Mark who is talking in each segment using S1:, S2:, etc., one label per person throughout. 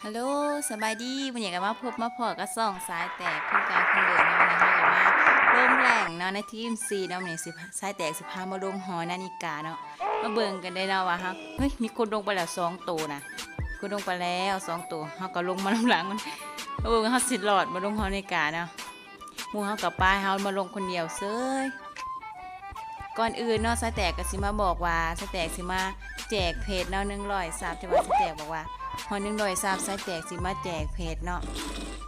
S1: ฮัลโหลสบายดีวันนี้ก็มาพบมาพอก็ส่องสายแตกคุณกายคุณเดินเนาะนะคะก็มาลงแหล่งเนาะในทีมซีเนาะนี่สิสายแตกสิพามาลงหอนาฬิกาเนาะมาเบิ่งกันได้เนาะว่าฮะเฮ้ยมีคนลงไปแล้ว2 ตัวนะคนลงไปแล้ว2 ตัวเฮาก็ลงมาลำหลังมันมาเบิ่งเฮาสิรอดมาลงหอนาฬิกาเนาะหมู่เฮากับป้ายเฮามาลงคนเดียวเซ้ยก่อนอื่นเนาะสายแตกก็สิมาบอกว่าสายแตกสิมาแจกเพจเนาะ100ซับที่ว่าสายแตกบอกว่าฮอ100 ซับสายแตกสิมาแจกเพจเนาะ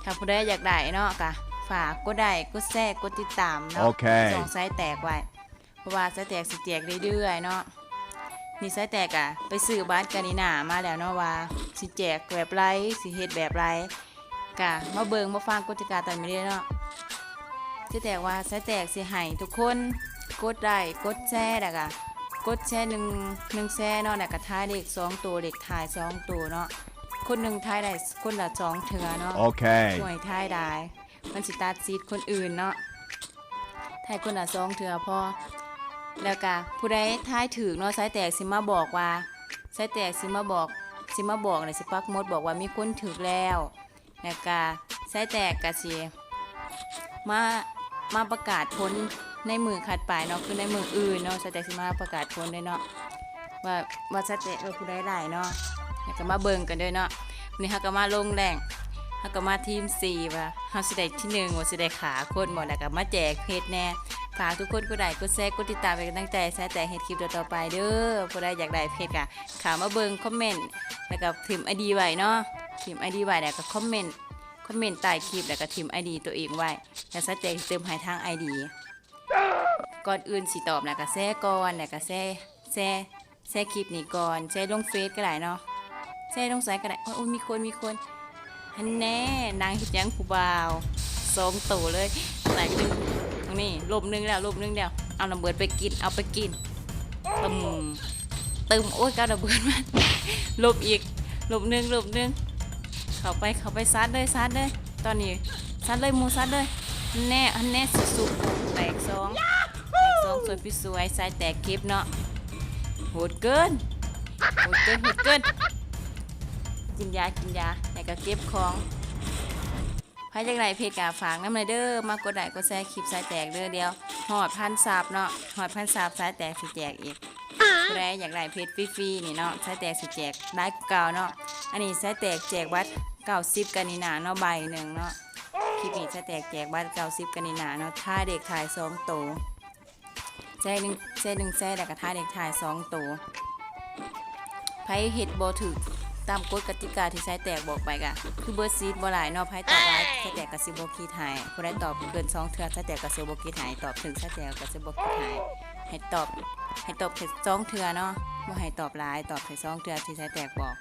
S1: ถ้าผู้ใดอยากได้เนาะก็ฝากกดไลค์กดแชร์กดติดตามเนาะส่งสายแตกไว้เพราะว่าสายแตกสิแจกเรื่อยๆเนาะนี่สายแตกอะไปซื้อบัตรกันนี่นามาแล้วเนาะว่าสิแจกแบบไรสิเฮ็ดแบบไรกะมาเบิ่งมาฟังกติกาตามนี้เนาะสายแตกว่าสายแตกสิให้ทุกคนกดไลค์กดแชร์แล้วก็กดแชร์หนึ่งแชร์เนาะแล้วก็ทายเลข2 ตัวเลขท้าย2 ตัวเนาะคนหนึ่งทายได้คนละ2 เทื่อเนาะ
S2: Okay.
S1: หวยทายได้มันสิตัดซีดคนอื่นเนาะทายคนละ2 เทื่อพอแล้วก็ผู้ใดทายถูกเนาะสายแตกสิมาบอกว่าสายแตกสิมาบอกเลยสิปักหมดบอกว่ามีคนถูกแล้วแล้วก็สายแตกก็สิมาประกาศผลในมือขัดไปเนาะคือในมืออื่นเนาะสายแตกสิมาประกาศผลด้วยเนาะว่าสายแตกผู้ใดหลายเนาะแล้วก็มาเบิ่งกันด้วยเนาะวันนี้เฮาก็มาลงแรงเฮาก็มาทีม4ว่าเฮาสิได้ที่1ว่าสิได้ขาคนบ่แล้วก็มาแจกเพชรแน่ฝากทุกคนกดไลค์กดแชร์กดติดตามเป็นกำลังใจสายแตกเฮ็ดคลิปต่อๆไปเด้อผู้ใดอยากได้เพชรก็เข้ามาเบิ่งคอมเมนต์แล้วก็พิมพ์ ID ไว้เนาะพิมพ์ ID ไว้แล้วก็คอมเมนต์ใต้คลิปแล้วก็พิมพ์ ID ตัวเองไว้แล้วสายแตกเติมให้ทาง ID ก่อนอื่นสิตอบแล้วก็แชร์ก่อนแล้วก็แชร์คลิปนี้ก่อนแชร์ลงเฟซก็ได้เนาะแชร์ลงสายก็ได้โอ้ยมีคนฮันแน่นางเฮ็ดหยังผู้บ่าว2 ตัวเลยแตกนึงตรงนี้ลบนึงแล้วเอาระเบิดไปกินเอาไปกินตึมโอ้ยก้าวระเบิดมาลบอีกลบนึงเข้าไปซัดเลยตอนนี้ซัดเลยหมูซัดเลยฮันแน่สุกแตก2ส่วนพี่สวยสายแตกคลิปเนาะโหดเกินกินยาแล้วก็เก็บของใครอยากได้เพจกาฝากน้ำเลยเด้อมากดไลค์กดแชร์คลิปสายแตกเด้อเดียวหอด1,000 ซับเนาะหอด1,000 ซับสายแตกสิแจกอีกใครอยากได้เพจฟรีๆนี่เนาะสายแตกสิแจกได้เก่าเนาะอันนี้สายแตกแจกบัตร90กันนี่นาเนาะใบหนึ่งเนาะคลิปนี้สายแตกแจกบัตร90กันนี่นาเนาะท่าเด็กถ่าย2 ตัวแช่หนึ่งแช่แล้วก็ท่าเด็กถ่าย2 ตัวไผเฮ็ดบ่ถูกตามกฎกติกาที่สายแตกบอกไปกะคือเบิร์ดซีดบ่หลายเนาะไผตอบหลายสายแตกก็สิบ่คิดให้ผู้ใดตอบเกิน2 เทื่อสายแตกก็สิบ่คิดให้ตอบถึงสายแตกก็สิบ่คิดให้ให้ตอบแค่2 เทื่อเนาะบ่ให้ตอบหลายตอบแค่2 เทื่อที่สายแตกบอก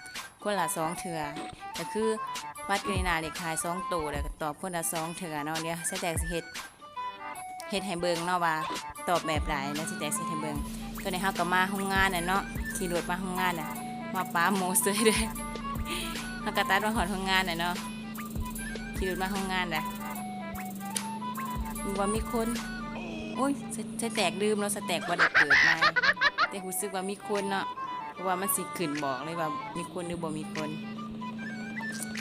S1: คนละ2 เทื่อก็คือวัดกรินาเลขท้าย2 ตัวแล้วก็ตอบคนละ2 เทื่อเนาะเดี๋ยวสายแตกสิเฮ็ดให้เบิ่งเนาะว่าตอบแบบใดแล้วสายแตกสิให้เบิ่งตอนนี้เฮาก็มาโรงงานน่ะเนาะขี่รถมาโรงงานน่ะมาป้าโมเสยเลยฮักกะตัดมาหอดห้องงานน่ะเนาะขี่รถมาห้องงานน่ะว่ามีคนโอ้ยจะแตกลืมเนาะสแตกบ่ได้เปิดมาแต่รู้สึกว่ามีคนเนาะเพราะว่ามันสิขึ้นบอกเลยว่ามีคนหรือบ่มีคน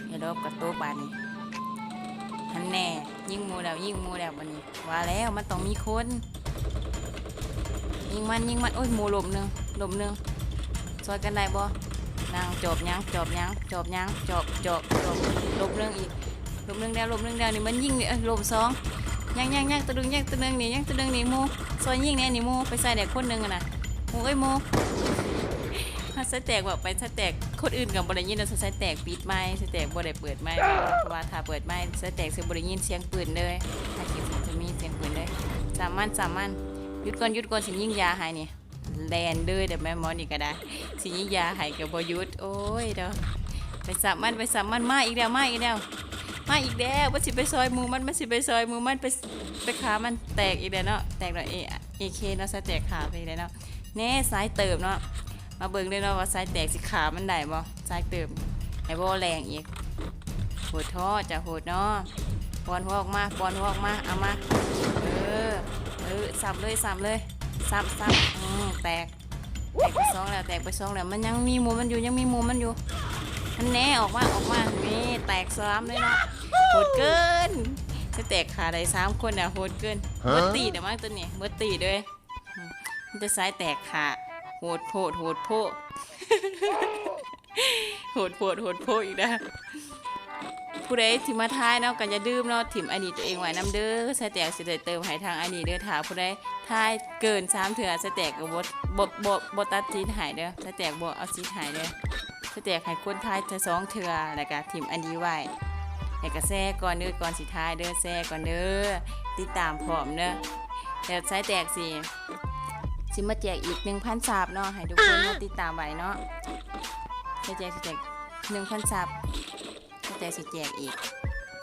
S1: เดี๋ยวรอบกระโต๊ะบานนี้ฮันแน่ยิงหมูแล้วบัดนี้ว่าแล้วมันต้องมีคนยิงมันโอ้ยหมูหลบหนึงซอยกันได้บ่นางจบยังลบเรื่องอีกลบเรื่องแล้วนี่มันยิงนี่ลบ2ยังตัวนึงนี่หมูซอยยิงแน่นี่หมูไปใส่เด็กคนนึงน่ะหมูเอ้ยหมูถ้าสแตกบอกไปสแตกคนอื่นก็บ่ได้ยินแล้วสแตกปิดไมค์สแตกบ่ได้เปิดไมค์เพราะว่าถ้าเปิดไมค์สแตกสิบ่ได้ยินเสียงปืนเลยถ้าคิดจะมีเสียงปืนเลยสามันหยุดก่อนสิยิงยาให้นี่แลนเด้อเดี๋ยวแม่หมอนี่ก็ได้สิยิงยาให้ก็บ่หยุดโอ้ยเด้อไปสับมันมาอีกแล้วว่าสิไปซอยหมูมันสิไปซอยหมูมันไปขามันแตกอีกแล้วเนาะแตกแล้วAKเนาะสายแตกขาไปอีกแล้วเนาะแน่สายเติมเนาะมาเบิ่งเลยเนาะว่าสายแตกสิขามันได้บ่สายเติมให้บ่แรงอีกโหดท้อจะโหดเนาะปอนหัวออกมาเอามาสับเลยสับแตกไป2แล้วมันยังมีหมูมันอยู่ อันแน่ออกมานี่แตกซ้ำเลยเนาะโหดเกินจะแตกขาได้3 คนอ่ะโหดเกินเบิดตีเดี๋ยวมาตัวนี้เบิดตีด้วยมันจะซ้ายแตกขาโหดโพดโหดโพโหดโพดโหดโพอีกนะผู้ใดที่มาทายเนาะก็อย่าดื่มเนาะถิ่มอันนี้ตัวเองไว้น้ำเด้อใส่แตกสิได้เติมให้ทางอันนี้เด้อถ้าผู้ใดทายเกิน3 เถื่อใส่แตกก็บ่ตัดซีนหายเด้อใส่แตกบ่เอาซีนหายเด้อใส่แตกให้คนทายจะ2 เถื่อแล้วก็ถิ่มอันนี้ไว้แล้วก็แซ่ก่อนเด้อก่อนสิทายเด้อแซ่ก่อนเด้อติดตามพร้อมเด้อแล้วใส่แตกสิมาแจกอีก 1,000 ซับเนาะให้ทุกคนมาติดตามไว้เนาะใส่แจก1,000 ซับใส่แตกสิแจกอีก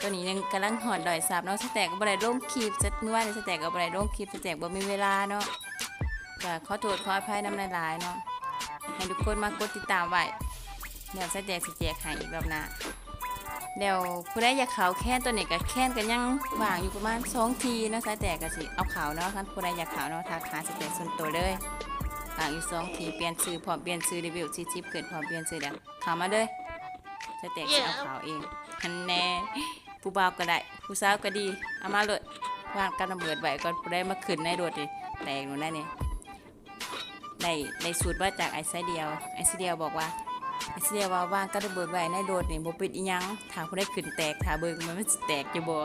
S1: ตัวนี้ยังกำลังหอดดอยซับเนาะใส่แตกก็บ่ได้ลงคลิปจัดเมื่อวานใส่แตกก็บ่ได้ลงคลิปใส่แตกบ่มีเวลาเนาะก็ขอโทษขออภัยนำหลายๆเนาะให้ทุกคนมากดติดตามไว้เดี๋ยวใส่แตกสิแจกให้อีกรอบหน้าเดี๋ยวผู้ใดอยากเขาแค่ตัวนี้ก็แค่กันยังว่างอยู่ประมาณ2 ทีนะสายแตกก็สิเอาเขาเนาะท่านผู้ใดอยากเขาเนาะทักหาสายแตกส่วนตัวเลยว่างอยู่2 ทีเปลี่ยนชื่อพร้อมเปลี่ยนชื่อรีวิวชิปเกิดพร้อมเปลี่ยนชื่อเดี๋ยวเข้ามาเลยสายแตกสิเอาเขาเองทันแน่ผู้บ่าวก็ได้ผู้สาวก็ดีเอามาเลยว่างกันระเบิดไว้ก่อนผู้ใดมาขึ้นในโดดดิแตกหนูได้เนี่ยได้สูตรมาจากไอ้ไซเดียวบอกว่าเสียว่าว่างก็ระเบิดไว้ในโดดนี่บ่ปิดอีหยังถ้าผู้ใดขึ้นแตกถ้าเบิ่งมันสิแตกอยู่บ่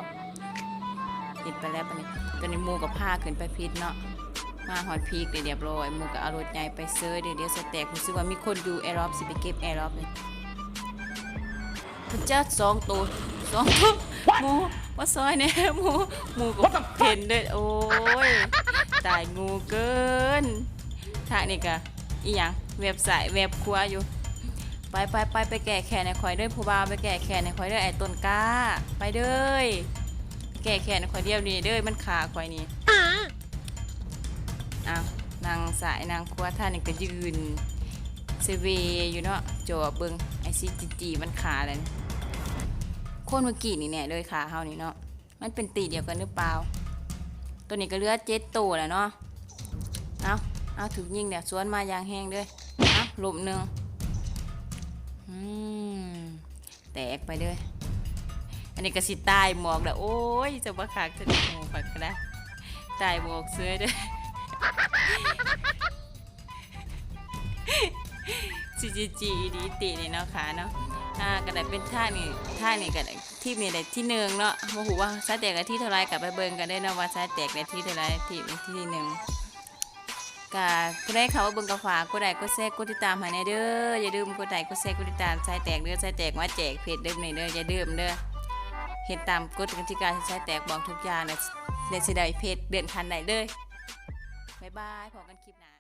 S1: เฮ็ดไปแล้วบัดนี้ตอนนี้หมู่ก็พาขึ้นไปพิษเนาะมาฮอดพีกเรียบร้อยหมู่ก็เอารถใหญ่ไปเซอร์เดี๋ยวสแตกรู้สึกว่ามีคนอยู่แอร์รอบสิไปเก็บแอร์รอบนี่พุ่นจ้า2 ตัวหมู่ว่าซอยแน่หมู่ก็เห็นเด้อโอ้ยตายงูเกินทางนี้ก็อีหยังเว็บไซต์เว็บครัวอยู่ไปแก่แขนในข่อยเด้อผู้บ่าวไปแก่แขนในข่อยเด้อไอ้ต้นกล้าไปเด้อแก่แขนในข่อยเดียวนี่เด้อมันขาข่อยนี่อ้าวนางสายนางครัวท่านนี่ก็ยืนเซเวอยู่เนาะจ่อเบิ่งไอ้ซิจีมันขาเลยคนเมื่อกี้นี่แน่เลยขาเฮานี่เนาะมันเป็นตีเดียวกันหรือเปล่าตัวนี้ก็เหลือ7 ตัวแล้วเนาะเอาถึงยิงเนี่ยสวนมาอย่างแห้งเด้อหลุมนึงแตกไปเลยอันนี้ก็สิตายหมอกแล้วโอ้ยจะมาขากจะดีหมอกก็ได้ตายหมอกเสื้อด้วยจีดีตีนี่เนาะขาเนาะก็ได้เป็นท่านี่ก็ได้ที่นี่ได้ที่1เนาะโมโหว่าสายแตกที่เท่าไรกลับไปเบิ่งกันได้นะว่าสายแตกได้ที่เท่าไรที่1ก็ผู้ใดเขาว่าเบิ่งกระฝากกดไลค์กดแชร์กดติดตามให้แน่เด้ออย่าลืมกดไลค์กดแชร์กดติดตามสายแตกเด้อสายแตกมาแจกเพจเด้อนี่เด้ออย่าลืมเด้อเฮ็ดตามกฎกติกาที่สายแตกบอกทุกอย่างนะได้สิได้เพจเดือนพันได้เลยบ๊ายบายพบกันคลิปหน้า